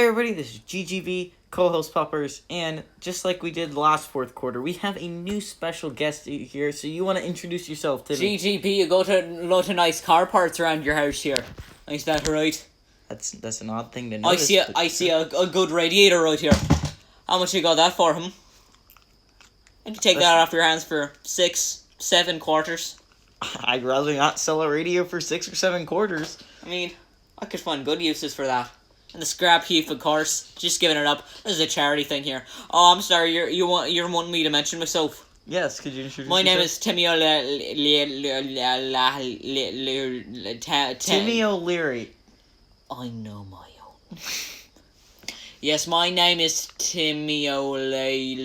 Hey everybody, this is GGV, co-host Puppers, and just like we did last fourth quarter, we have a new special guest here, so you want to introduce yourself, Timmy? GGP, you go to a lot of nice car parts around your house here. Is that right? That's an odd thing to notice. I see a good radiator right here. How much you got that for, And you take that off your hands for 6, 7 quarters. I'd rather not sell a radio for 6 or 7 quarters. I mean, I could find good uses for that. And the scrap heap, of course, just giving it up. This is a charity thing here. Oh, I'm sorry, you're wanting me to mention myself. Yes, could you introduce My yourself? name is Timmy Timmy O'Leary. I know my own. Yes, my name is Timmy Timmy O'Leary.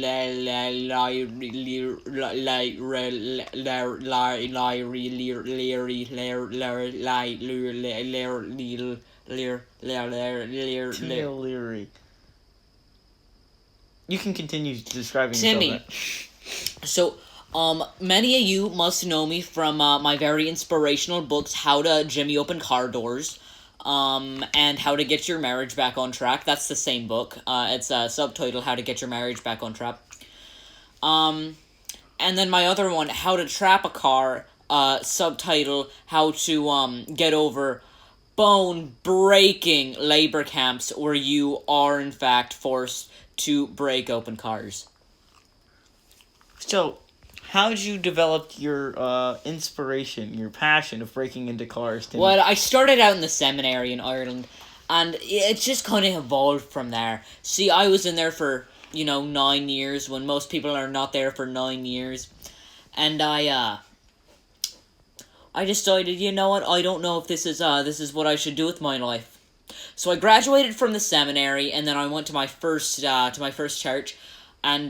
You can continue describing Timmy. yourself. So, many of you must know me from my very inspirational books, How to Jimmy Open Car Doors, and How to Get Your Marriage Back on Track. That's the same book. It's subtitled How to Get Your Marriage Back on Track. And then my other one, How to Trap a Car, subtitle How to Get Over Bone-Breaking Labor Camps where you are, in fact, forced to break open cars. So, how did you develop your inspiration, your passion of breaking into cars, Timmy? Well, I started out in the seminary in Ireland, and it just kind of evolved from there. See, I was in there for, 9 years, when most people are not there for 9 years. And I decided, you know what, I don't know if this is what I should do with my life. So I graduated from the seminary, and then I went to my first church, and,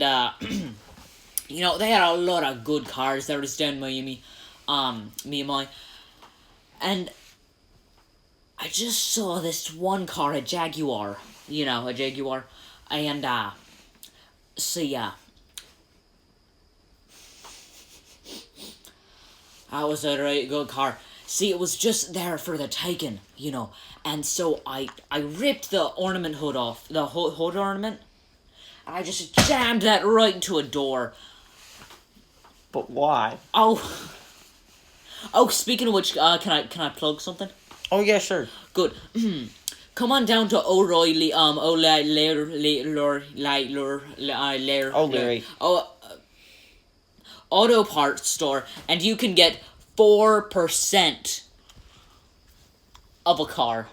they had a lot of good cars. There was down in Miami, me and my, and I just saw this one car, a Jaguar, and, so yeah. That was a really good car. See, it was just there for the taking, and so I ripped the ornament hood off, the hood ornament, and I just jammed that right into a door. But why? Oh, speaking of which, can I plug something? Oh, yeah, sure. Good. Come on down to O'Reilly, O'Leary. Auto parts store, and you can get 4% of a car.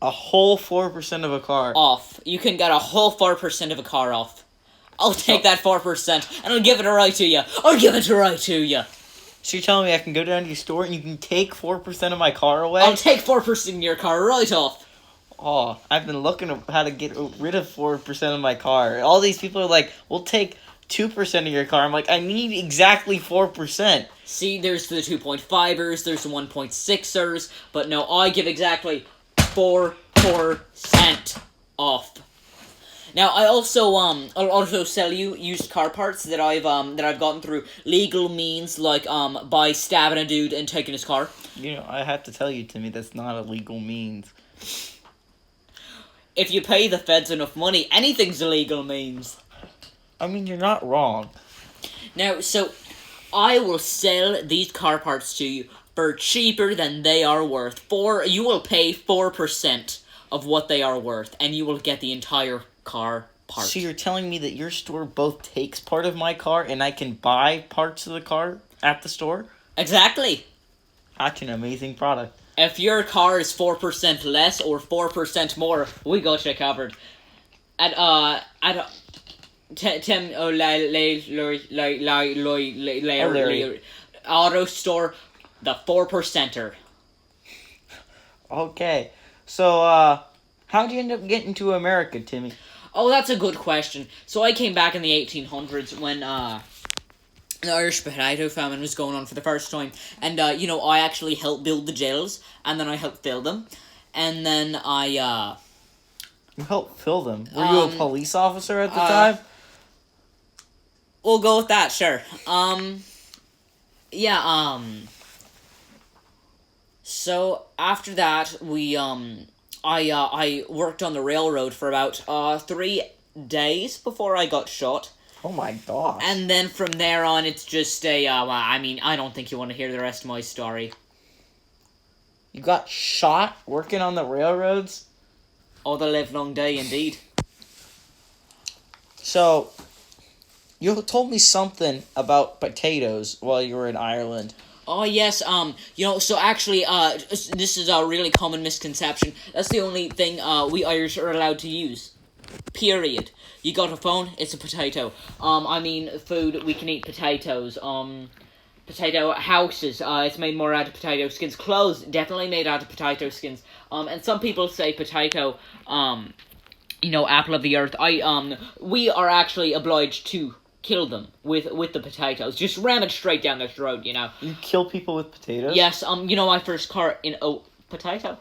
A whole 4% of a car. Off. You can get a whole 4% of a car off. I'll take that 4%, and I'll give it right to you. I'll give it right to you. So you're telling me I can go down to your store and you can take 4% of my car away? I'll take 4% of your car right off. Oh, I've been looking at how to get rid of 4% of my car. All these people are like, we'll take 2% of your car. I'm like, I need exactly 4%. See, there's the 2.5ers, there's the 1.6ers, but no, I give exactly 4% off. Now, I'll also sell you used car parts that I've gotten through legal means, like by stabbing a dude and taking his car. I have to tell you, Timmy, that's not a legal means. If you pay the feds enough money, anything's a legal means. I mean, you're not wrong. Now, so I will sell these car parts to you for cheaper than they are worth. You will pay 4% of what they are worth, and you will get the entire car part. So you're telling me that your store both takes part of my car and I can buy parts of the car at the store? Exactly. That's an amazing product. If your car is 4% less or 4% more, we got you covered. At Tim O'Leary Auto Store, the 4%er. Okay. So, how'd you end up getting to America, Timmy? Oh, that's a good question. So I came back in the 1800s when, the Irish potato famine was going on for the first time. And, I actually helped build the jails, and then I helped fill them. And then I, You helped fill them? Were you a police officer at the time? We'll go with that, sure. So after that, I worked on the railroad for about 3 days before I got shot. Oh my gosh. And then from there on, it's just I mean, I don't think you want to hear the rest of my story. You got shot working on the railroads? Oh, the livelong day, indeed. So, you told me something about potatoes while you were in Ireland. Oh, yes, so actually, this is a really common misconception. That's the only thing, we Irish are allowed to use. Period. You got a phone, it's a potato. I mean, food, we can eat potatoes. Potato houses, it's made more out of potato skins. Clothes, definitely made out of potato skins. And some people say potato, apple of the earth. We are actually obliged to kill them with the potatoes. Just ram it straight down their throat, You kill people with potatoes? Yes, my first car in potato.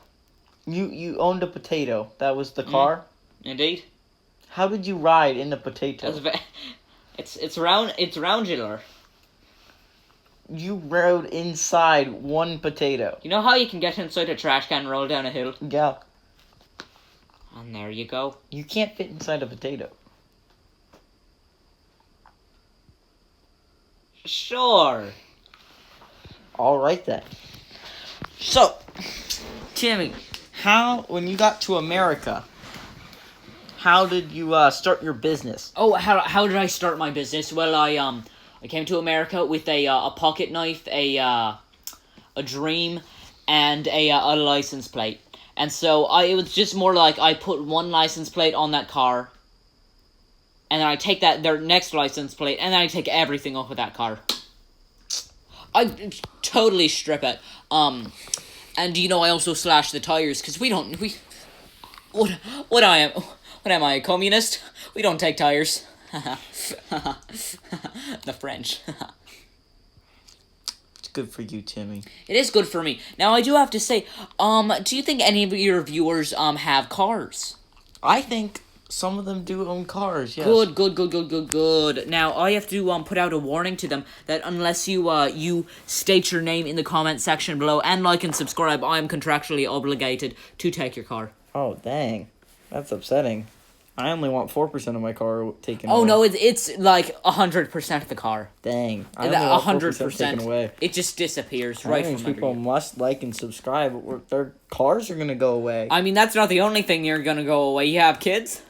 You owned a potato. That was the car? Indeed. How did you ride in a potato? It's roundular. You rode inside one potato. You know how you can get inside a trash can and roll down a hill? Yeah. And there you go. You can't fit inside a potato. Sure. Alright then. So, Timmy, when you got to America, how did you start your business? Oh, how did I start my business? Well, I came to America with a pocket knife, a dream, and a license plate. And so it was just more like I put one license plate on that car, and then I take their next license plate, and then I take everything off of that car. I totally strip it. And I also slash the tires, because what am I, a communist? We don't take tires. The French. It's good for you, Timmy. It is good for me. Now, I do have to say, do you think any of your viewers have cars? I think some of them do own cars, yes. Good. Now, I have to put out a warning to them that unless you state your name in the comment section below and like and subscribe, I am contractually obligated to take your car. Oh, dang. That's upsetting. I only want 4% of my car taken away. away. No, it's like 100% of the car. Dang. I only want 4% taken away. It just disappears right from under you. People must like and subscribe, or their cars are going to go away. I mean, that's not the only thing you're going to go away. You have kids?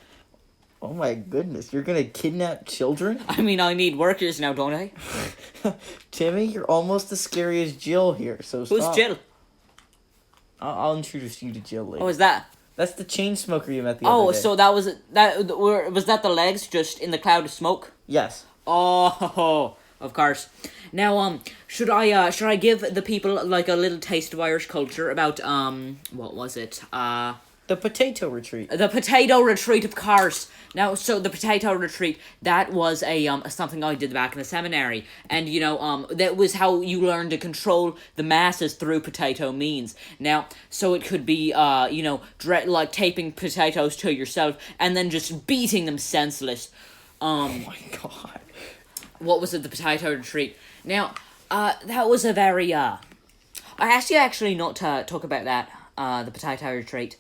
Oh my goodness, you're going to kidnap children? I mean, I need workers now, don't I? Timmy, you're almost as scary as Jill here, so stop. Who's Jill? I'll introduce you to Jill later. Oh, is that? That's the chain smoker you met the other day. Oh, so was that the legs just in the cloud of smoke? Yes. Oh, of course. Now, should I give the people like a little taste of Irish culture about what was it? The potato retreat. The potato retreat, of course. Now, so the potato retreat, that was something I did back in the seminary. And, that was how you learned to control the masses through potato means. Now, so it could be, like taping potatoes to yourself and then just beating them senseless. Oh my god. What was it, the potato retreat? Now, that was a very, I asked you actually not to talk about that, the potato retreat.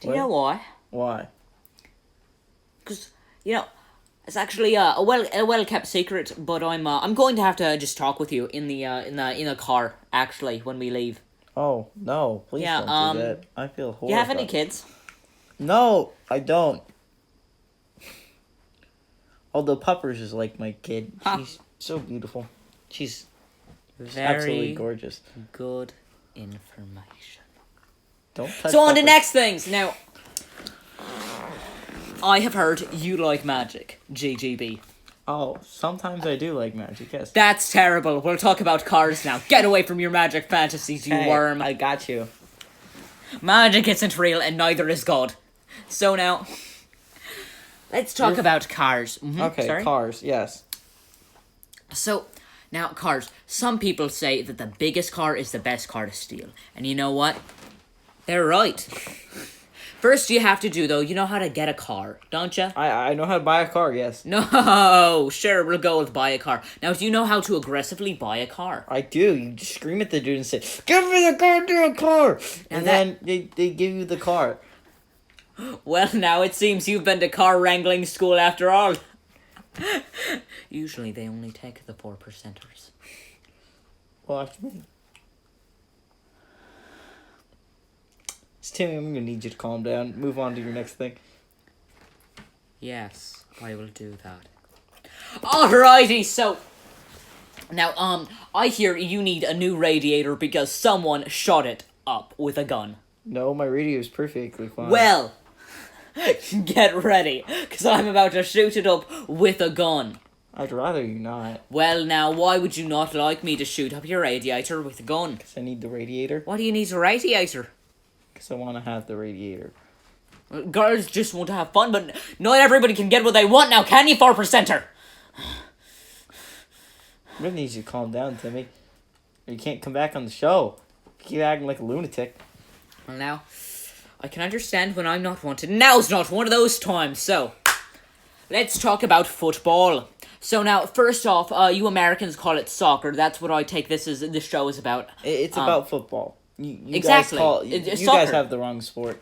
Do you know why? Why? Because, it's actually a well kept secret. But I'm going to have to just talk with you in the car actually when we leave. Oh no! Please don't do that. I feel horrible. Do you have any kids? No, I don't. Although Puppers is like my kid. Huh. She's so beautiful. She's absolutely gorgeous. Good information. Don't touch So on to Puppers. next things. Now, I have heard you like magic, GGB. Oh, sometimes I do like magic, yes. That's terrible. We'll talk about cars now. Get away from your magic fantasies, you worm. I got you. Magic isn't real, and neither is God. So now, let's talk about cars. Mm-hmm. Okay, sorry? Cars, yes. So, now, cars. Some people say that the biggest car is the best car to steal. And you know what? They're right. First you have to do, though, you know how to get a car, don't you? I know how to buy a car, yes. No, sure, we'll go with buy a car. Now, do you know how to aggressively buy a car? I do. You just scream at the dude and say, "Give me the goddamn car!" And then they give you the car. Well, now it seems you've been to car wrangling school after all. Usually they only take the 4%ers. Watch me. Timmy, I'm gonna need you to calm down. Move on to your next thing. Yes, I will do that. Alrighty, so... Now, I hear you need a new radiator because someone shot it up with a gun. No, my radio's perfectly fine. Well, get ready, because I'm about to shoot it up with a gun. I'd rather you not. Well, now, why would you not like me to shoot up your radiator with a gun? Because I need the radiator. Why do you need a radiator? Because I want to have the radiator. Girls just want to have fun, but not everybody can get what they want now, can you, 4%er? I'm gonna need you to calm down, Timmy. Or you can't come back on the show. You keep acting like a lunatic. Well, now, I can understand when I'm not wanted. Now's not one of those times, so... Let's talk about football. So now, first off, you Americans call it soccer. That's what I take this show is about. It's about football. You exactly. You guys have the wrong sport.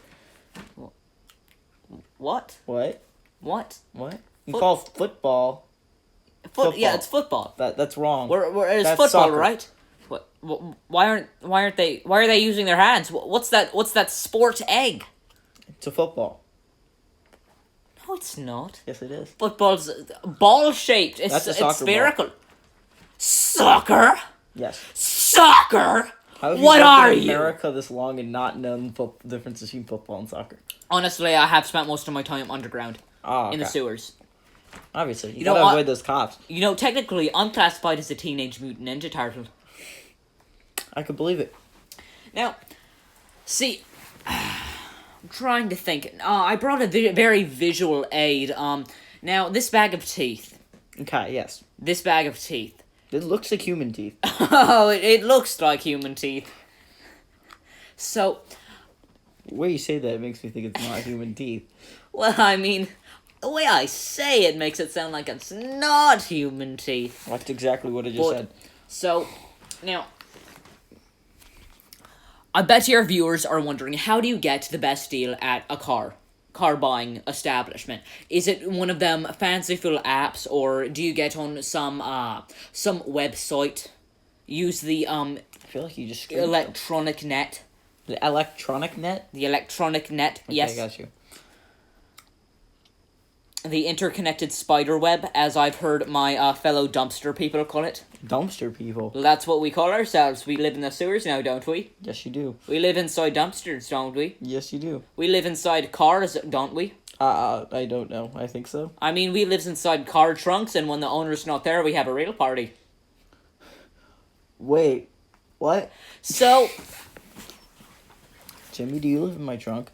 What? What? What? What? You call football. Football. Yeah, it's football. That's wrong. It's That's football, soccer. right? Why are they using their hands? What's that sport egg? It's a football. No, it's not. Yes, it is. Football's ball shaped. It's spherical. Ball. Soccer? Yes. Soccer? How What are in you? America this long and not known the difference between football and soccer? Honestly, I have spent most of my time underground in the sewers. Obviously, you gotta gotta avoid those cops. You know, technically, I'm classified as a Teenage Mutant Ninja Turtle. I could believe it. Now, see, I'm trying to think. I brought a very visual aid. Now, this bag of teeth. Okay, yes. This bag of teeth. It looks like human teeth. Oh, it looks like human teeth. So... The way you say that, it makes me think it's not human teeth. Well, I mean... The way I say it makes it sound like it's not human teeth. That's exactly what I just said. So, now... I bet your viewers are wondering, how do you get the best deal at a car buying establishment? Is it one of them fanciful apps, or do you get on some website? Use the I feel like you just electronic net. The electronic net? The electronic net, okay, yes. I got you. The interconnected spider web, as I've heard my fellow dumpster people call it. Dumpster people? Well, that's what we call ourselves. We live in the sewers now, don't we? Yes, you do. We live inside dumpsters, don't we? Yes, you do. We live inside cars, don't we? I don't know. I think so. I mean, we live inside car trunks, and when the owner's not there, we have a real party. Wait, what? So... Jimmy, do you live in my trunk?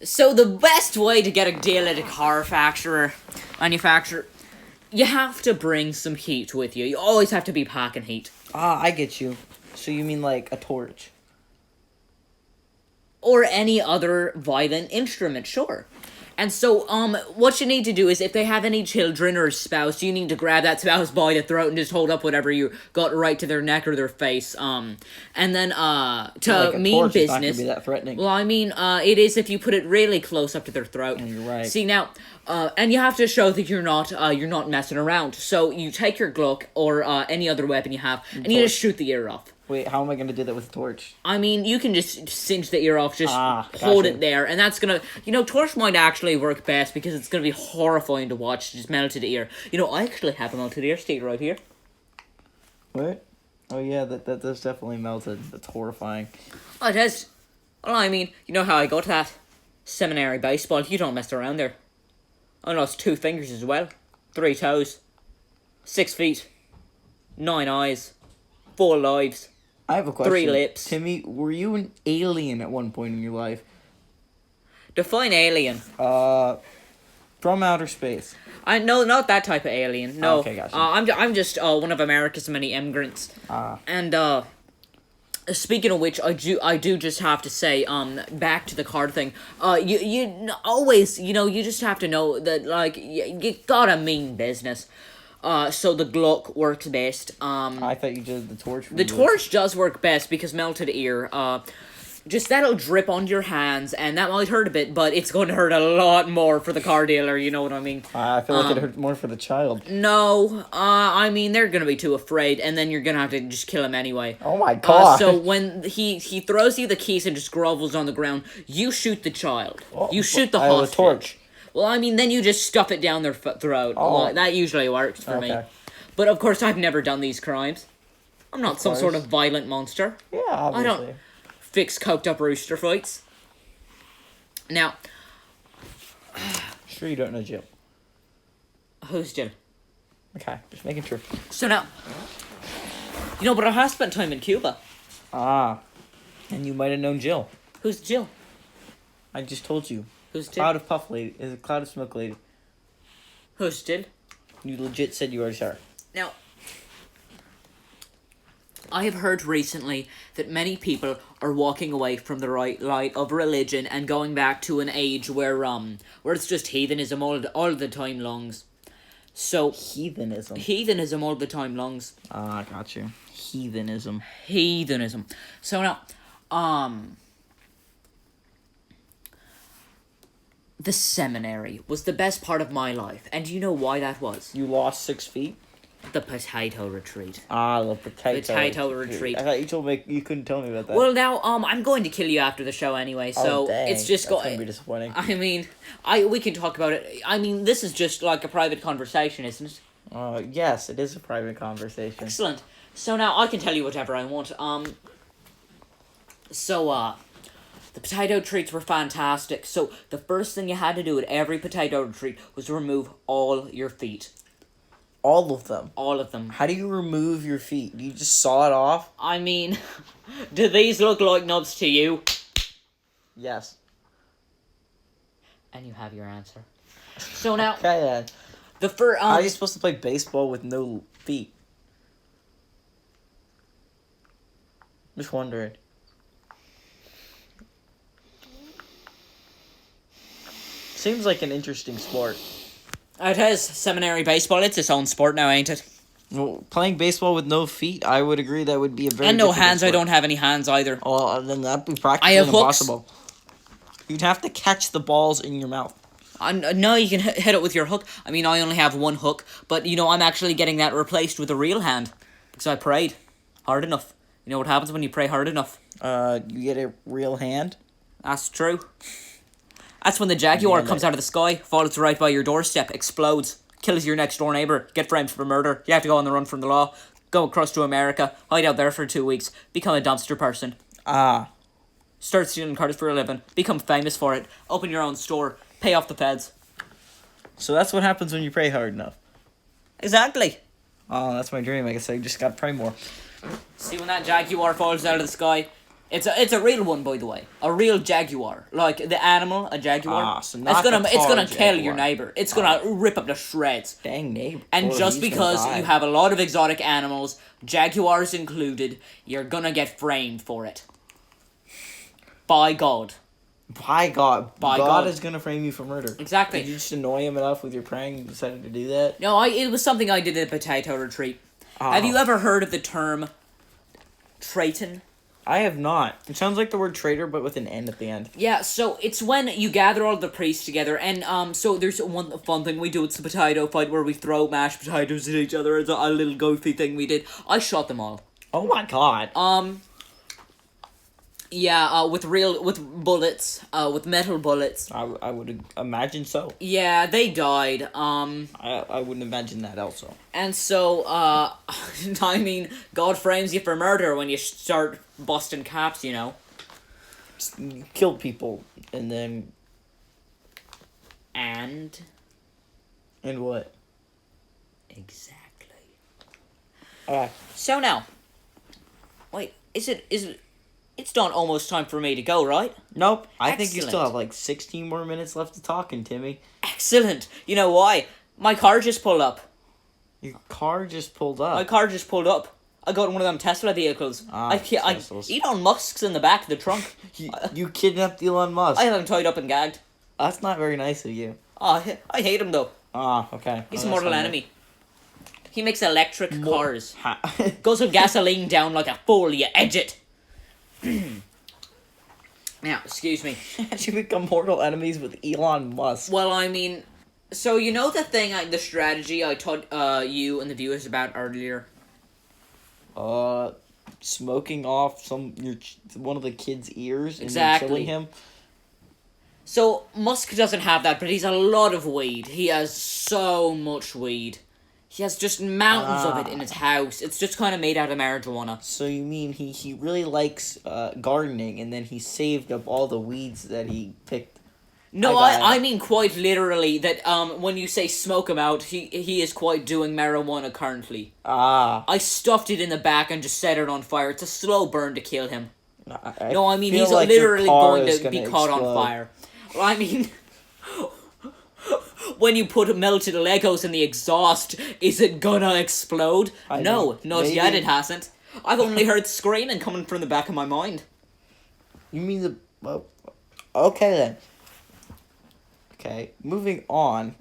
So the best way to get a deal at a car manufacturer, you have to bring some heat with you. You always have to be packing heat. Ah, I get you. So you mean like a torch? Or any other violent instrument, sure. And so, what you need to do is, if they have any children or spouse, you need to grab that spouse by the throat and just hold up whatever you got right to their neck or their face. And then, to like mean torch is not gonna business. be that threatening. Well, I mean, it is if you put it really close up to their throat. You're right. See now, and you have to show that you're not messing around. So you take your Glock or any other weapon you have, and you just shoot the ear off. Wait, how am I gonna do that with a torch? I mean, you can just cinch the ear off, just gotcha. hold it there, and that's gonna... torch might actually work best, because it's gonna be horrifying to watch, just melted ear. I actually have a melted ear state right here. What? Oh yeah, that's definitely melted. That's horrifying. Oh, it is. Well, I mean, you know how I got that? Seminary baseball, you don't mess around there. I lost 2 fingers as well. 3 toes. 6 feet. 9 eyes. 4 lives. I have a question. 3 lips. Timmy, were you an alien at one point in your life? Define alien. From outer space. No, not that type of alien. No. Okay, gotcha. I'm just one of America's many immigrants. And speaking of which, I do just have to say, back to the card thing. You always, you just have to know that, like, you gotta mean business. So the Glock works best. I thought you did the torch. The torch does work best because melted ear. just that'll drip onto your hands, and that might hurt a bit, but it's going to hurt a lot more for the car dealer, you know what I mean? I feel like it hurt more for the child. No, I mean, they're going to be too afraid, and then you're going to have to just kill him anyway. Oh my god. So when he throws you the keys and just grovels on the ground, you shoot the child. You shoot the I have a hostage. torch. Well, I mean, then you just stuff it down their throat. Oh. Well, that usually works for me. But of course, I've never done these crimes. I'm not some sort of violent monster. Yeah, obviously. I don't fix coked up rooster fights. Now, Sure you don't know Jill. who's Jill? Okay, just making sure. So now, but I have spent time in Cuba. Ah, and you might have known Jill. Who's Jill? I just told you. Who's Jill? Cloud of puff lady is a cloud of smoke lady. Who's Jill? You legit said you already saw her. Now, I have heard recently that many people are walking away from the right light of religion and going back to an age where it's just heathenism all the time longs. So heathenism all the time longs. Ah, got you. Heathenism. So now, the seminary was the best part of my life, and do you know why that was? You lost 6 feet? The potato retreat. Ah, the potato retreat. I thought you couldn't tell me about that. Well, now, I'm going to kill you after the show anyway, so dang. it's just That's gonna be disappointing. I mean, we can talk about it. I mean, this is just like a private conversation, isn't it? Yes, it is a private conversation. Excellent. So now I can tell you whatever I want. The potato treats were fantastic. So the first thing you had to do at every potato retreat was remove all your feet. All of them? All of them. How do you remove your feet? Do you just saw it off? I mean, do these look like nubs to you? Yes. And you have your answer. So now, okay then. How are you supposed to play baseball with no feet? Just wondering. Seems like an interesting sport. It is. Seminary baseball, it's its own sport now, ain't it? Well, playing baseball with no feet, I would agree that would be a very and no hands, sport. I don't have any hands either. Oh, then that'd be practically I have impossible. You'd have to catch the balls in your mouth. No, you can hit it with your hook. I mean, I only have one hook, but, I'm actually getting that replaced with a real hand. Because I prayed hard enough. You know what happens when you pray hard enough? You get a real hand? That's true. That's when the Jaguar comes out of the sky, falls right by your doorstep, explodes, kills your next door neighbor, get framed for murder, you have to go on the run from the law, go across to America, hide out there for 2 weeks, become a dumpster person. Ah. Start stealing cars for a living, become famous for it, open your own store, pay off the feds. So that's what happens when you pray hard enough. Exactly. Oh, that's my dream. I guess I just gotta pray more. See, when that Jaguar falls out of the sky, it's a real one, by the way. A real Jaguar. Like, the animal, a Jaguar. So not it's gonna Jaguar. kill your neighbor. It's gonna rip up the shreds. Dang neighbor. And just because you have a lot of exotic animals, Jaguars included, you're gonna get framed for it. By God. By God. By God God is gonna frame you for murder. Exactly. Did you just annoy him enough with your praying and decided to do that? No, it was something I did at a potato retreat. Oh. Have you ever heard of the term Traiton? I have not. It sounds like the word traitor, but with an N at the end. Yeah, so it's when you gather all the priests together, and so there's one fun thing we do. It's the potato fight where we throw mashed potatoes at each other. It's a little goofy thing we did. I shot them all. Oh my God. Yeah, with bullets, with metal bullets. I would imagine so. Yeah, they died. I wouldn't imagine that also. And so, I mean, God frames you for murder when you start busting caps, you know. Just kill people, and then... And what? Exactly. Alright. So now, wait, is it... It's not almost time for me to go, right? Nope. I think you Excellent. still have like 16 more minutes left to talking, Timmy. Excellent. You know why? My car just pulled up. Your car just pulled up. My car just pulled up. I got one of them Tesla vehicles. Teslas. Elon Musk's in the back of the trunk. You kidnapped Elon Musk. I have him tied up and gagged. That's not very nice of you. Oh, I hate him though. Ah, okay. He's Oh, a mortal that's enemy. He makes electric cars. Ha- Goes with gasoline down like a fool, you edge it. Now, excuse me. How'd you become mortal enemies with Elon Musk? Well, I mean, so you know the thing, the strategy I taught you and the viewers about earlier? Smoking off one of the kid's ears and Exactly. then killing him. So, Musk doesn't have that, but he's a lot of weed. He has so much weed. He has just mountains of it in his house. It's just kind of made out of marijuana. So you mean he really likes gardening, and then he saved up all the weeds that he picked? No, I mean quite literally that when you say smoke him out, he is quite doing marijuana currently. I stuffed it in the back and just set it on fire. It's a slow burn to kill him. I mean he's like literally going to be explode. caught on fire. Well, I mean, when you put melted Legos in the exhaust, is it gonna explode? No, not yet it hasn't. I've only heard screaming coming from the back of my mind. You mean the... Well, okay then. Okay, moving on.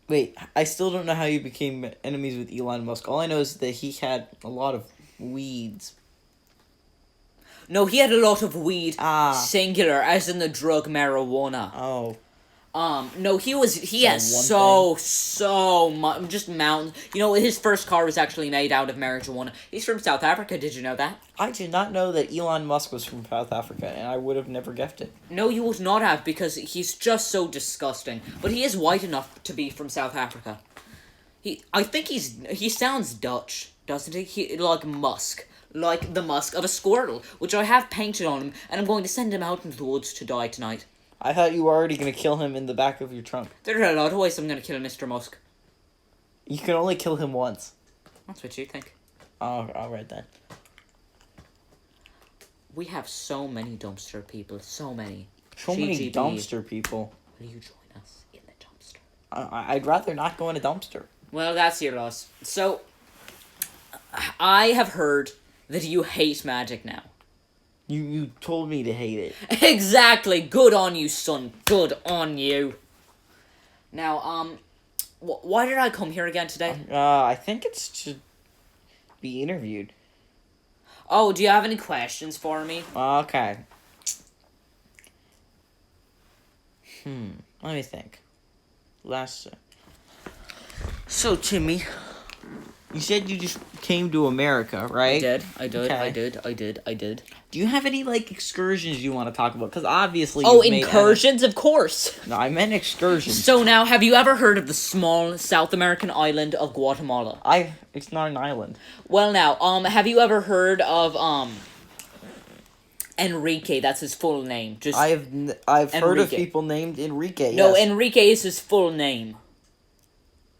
Wait, I still don't know how you became enemies with Elon Musk. All I know is that he had a lot of weeds. No, he had a lot of weed, singular, as in the drug marijuana. Oh. No, he has so much, just mountains. You know, his first car was actually made out of marijuana. He's from South Africa, did you know that? I did not know that Elon Musk was from South Africa, and I would have never guessed it. No, you would not have, because he's just so disgusting. But he is white enough to be from South Africa. I think he sounds Dutch, doesn't he? Like Musk. Like the musk of a squirrel, which I have painted on him, and I'm going to send him out into the woods to die tonight. I thought you were already going to kill him in the back of your trunk. There are a lot of ways I'm going to kill Mr. Musk. You can only kill him once. That's what you think. Oh, alright then. We have so many dumpster people, so many. So many dumpster people. Will you join us in the dumpster? I'd rather not go in a dumpster. Well, that's your loss. So, I have heard that you hate magic now. You told me to hate it. Exactly. Good on you, son. Good on you. Now, why did I come here again today? I think it's to be interviewed. Oh, do you have any questions for me? Okay. Let me think. So, Timmy, you said you just came to America, right? I did. Do you have any, excursions you want to talk about? Because obviously incursions, of course. No, I meant excursions. So now, have you ever heard of the small South American island of Guatemala? It's not an island. Well now, have you ever heard of, Enrique? That's his full name. I've heard of people named Enrique, No, yes. Enrique is his full name.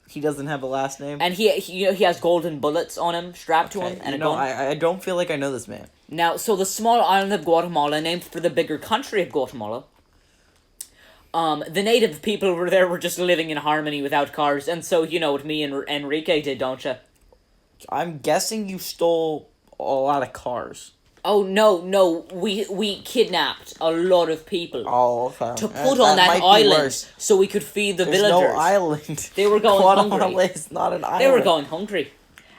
He doesn't have a last name? And he has golden bullets on him, strapped to him, and a gun. I don't feel like I know this man. Now, so the small island of Guatemala, named for the bigger country of Guatemala, the native people were just living in harmony without cars, and so you know what me and Enrique did, don't you? I'm guessing you stole a lot of cars. Oh, no, we kidnapped a lot of people. Oh, okay. To put on that island so we could feed the villagers. There's no island. They were going hungry. Guatemala is not an island. They were going hungry.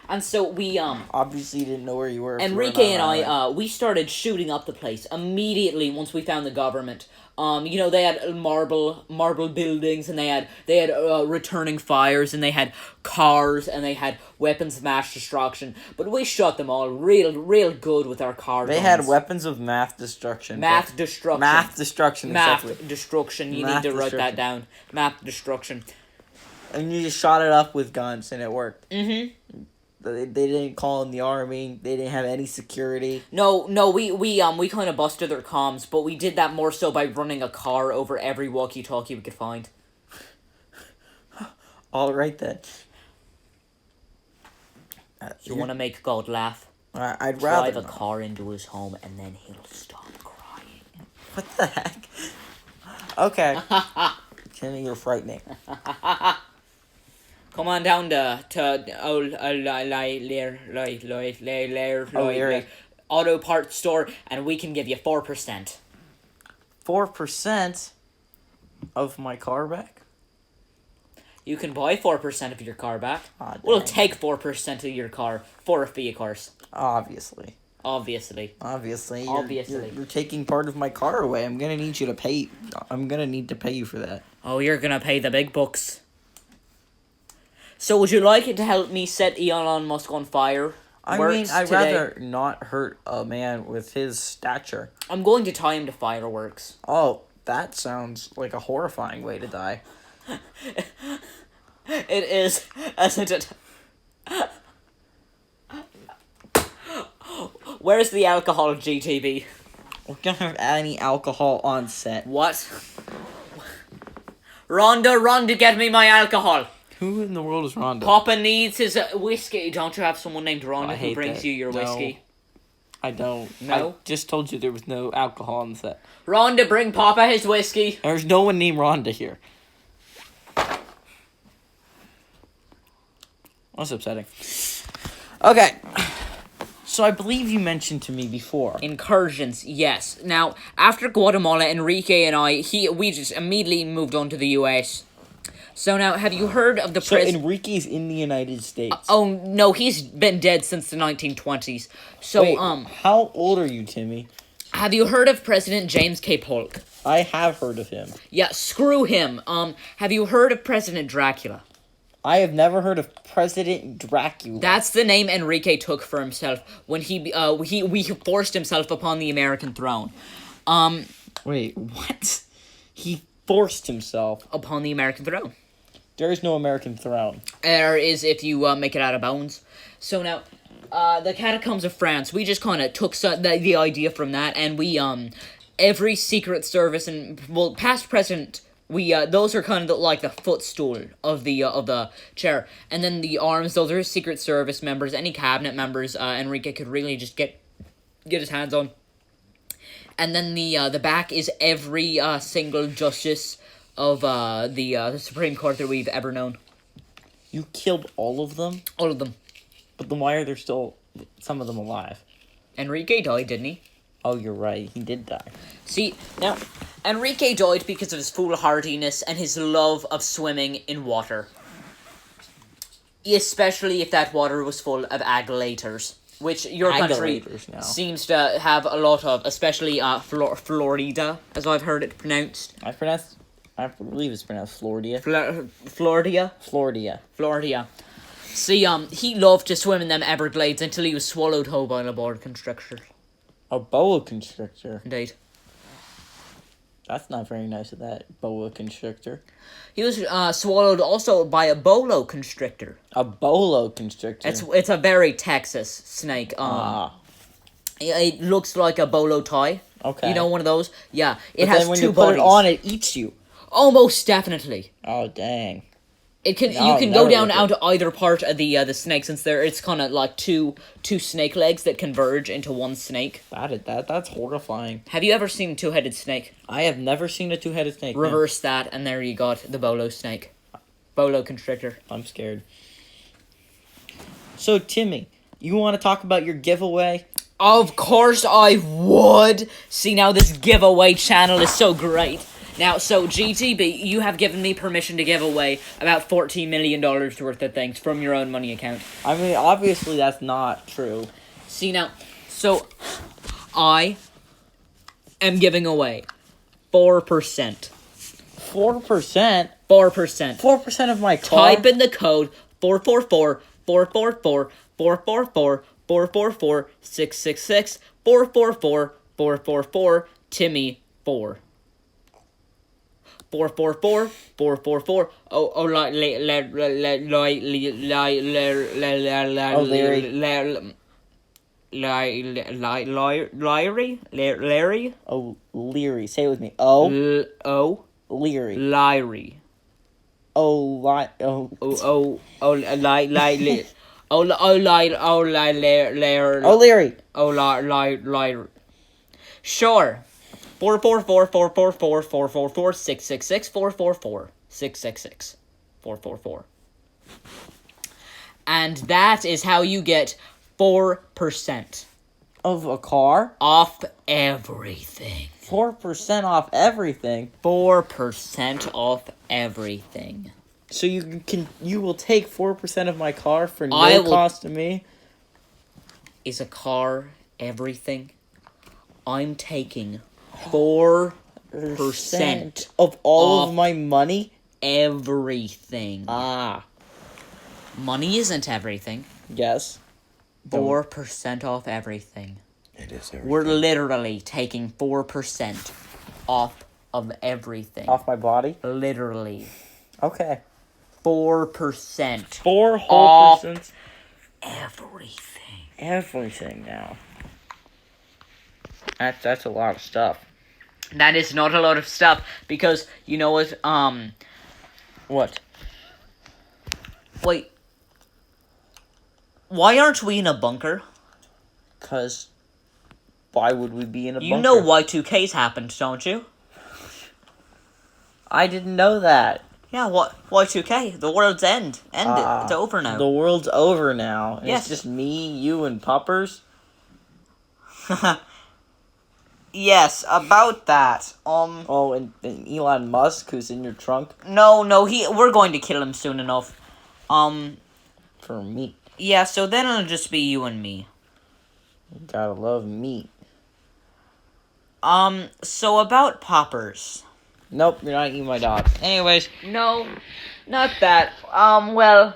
And so we, obviously you didn't know where you were. Enrique and I, we started shooting up the place immediately once we found the government. They had marble buildings, and they had returning fires, and they had cars, and they had weapons of mass destruction. But we shot them all real good with our car guns. They had weapons of mass destruction. Mass destruction. Mass destruction. Mass destruction. You need to write that down. Mass destruction. And you just shot it up with guns, and it worked. Mm-hmm. They didn't call in the army. They didn't have any security. No, we kind of busted their comms, but we did that more so by running a car over every walkie-talkie we could find. All right then. You want to make God laugh? I'd rather drive a car into his home, and then he'll stop crying. What the heck? Okay. Kenny, you're frightening. Come on down to auto parts store, and we can give you 4%. 4% of my car back? You can buy 4% of your car back. Oh, we'll take 4% of your car for a fee, of course. Obviously. Obviously. Obviously. Obviously. You're taking part of my car away. I'm gonna need you to pay. I'm gonna need to pay you for that. Oh, you're gonna pay the big bucks. So would you like it to help me set Elon Musk on fire? I mean, I'd rather not hurt a man with his stature. I'm going to tie him to fireworks. Oh, that sounds like a horrifying way to die. It is, isn't it? Where's the alcohol, GTB? We don't have any alcohol on set. What? Rhonda, get me my alcohol. Who in the world is Rhonda? Papa needs his whiskey. Don't you have someone named Rhonda who brings you your whiskey? I don't. No? I just told you there was no alcohol on set. Rhonda, bring Papa his whiskey. There's no one named Rhonda here. That's upsetting. Okay. So I believe you mentioned to me before. Incursions, yes. Now, after Guatemala, Enrique and we just immediately moved on to the US. So now, have you heard of the president? So Enrique's in the United States. Oh no, he's been dead since the 1920s. So Wait, how old are you, Timmy? have you heard of President James K. Polk? I have heard of him. Yeah, screw him. Have you heard of President Dracula? I have never heard of President Dracula. That's the name Enrique took for himself when he forced himself upon the American throne. Wait, what? He forced himself Upon the American throne. There is no American throne. There is if you make it out of bones. So now, the catacombs of France, we just kind of took the idea from that, and we every Secret Service and past president. Those are kind of like the footstool of the chair, and then the arms. Those are Secret Service members, any cabinet members. Enrique could really just get his hands on. And then the back is every single justice of the Supreme Court that we've ever known. You killed all of them? All of them. But then why are there still some of them alive? Enrique died, didn't he? Oh, you're right. He did die. See, now, Enrique died because of his foolhardiness and his love of swimming in water. Especially if that water was full of alligators, which your country seems to have a lot of, especially Florida, as I've heard it pronounced. I believe it's pronounced Florida. Florida? Florida. See, he loved to swim in them Everglades until he was swallowed whole by a boa constrictor. A boa constrictor? Indeed. That's not very nice of that boa constrictor. He was swallowed also by a bolo constrictor. A bolo constrictor? It's a very Texas snake. It looks like a bolo tie. Okay. You know, one of those? Yeah. But has then when two you put bodies. It on, it eats you. Almost definitely. Oh, dang. You can go down out to either part of the snake, since it's kind of like two snake legs that converge into one snake. That's horrifying. Have you ever seen a two-headed snake? I have never seen a two-headed snake. Reverse that, and there you got the bolo snake. Bolo constrictor. I'm scared. So, Timmy, you want to talk about your giveaway? Of course I would! See, now this giveaway channel is so great. Now, so, GTB, you have given me permission to give away about $14 million worth of things from your own money account. I mean, obviously that's not true. See, now, so, I am giving away 4%. 4%? 4%. 4% of my car? Type in the code 444 444 444 444 666 444 444 Timmy 4. 444 444 Larry. Oh, Leary. Say it with me. Leary. Larry. Larry. Sure. 444-444-444-666-444-666-444. And that is how you get 4%. Of a car? Off everything. 4% off everything? 4% off everything. So you will take 4% of my car for no cost to me? Is a car everything, I'm taking 4% of all off of my money. everything. Ah, Money isn't everything. yes. 4% off everything. It is everything. We're literally taking 4% off of everything. Off my body. Literally. Okay. 4%. 4 whole Off percent. everything. Everything now. That's a lot of stuff. That is not a lot of stuff because you know what? What? Wait. Why aren't we in a bunker? 'Cause why would we be in a bunker? You know Y2K's happened, don't you? I didn't know that. Yeah, what Y2K? The world's ended. It's over now. The world's over now. And Yes. It's just me, you, and Puppers. Yes, about that. Oh, and Elon Musk, who's in your trunk No, we're going to kill him soon enough. for meat. Yeah, so then it'll just be you and me. Gotta love meat. So about poppers. Nope, you're not eating my dog. Anyways, No, not that. Well,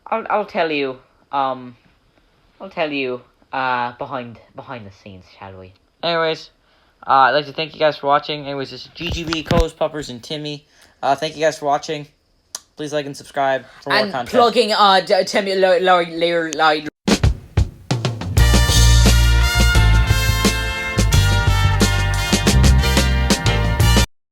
I'll tell you. Behind the scenes, shall we? anyways, I'd like to thank you guys for watching. Anyways, this is GGB, Co's, Puppers, and Timmy. Thank you guys for watching. Please like and subscribe for more And content. plugging Timmy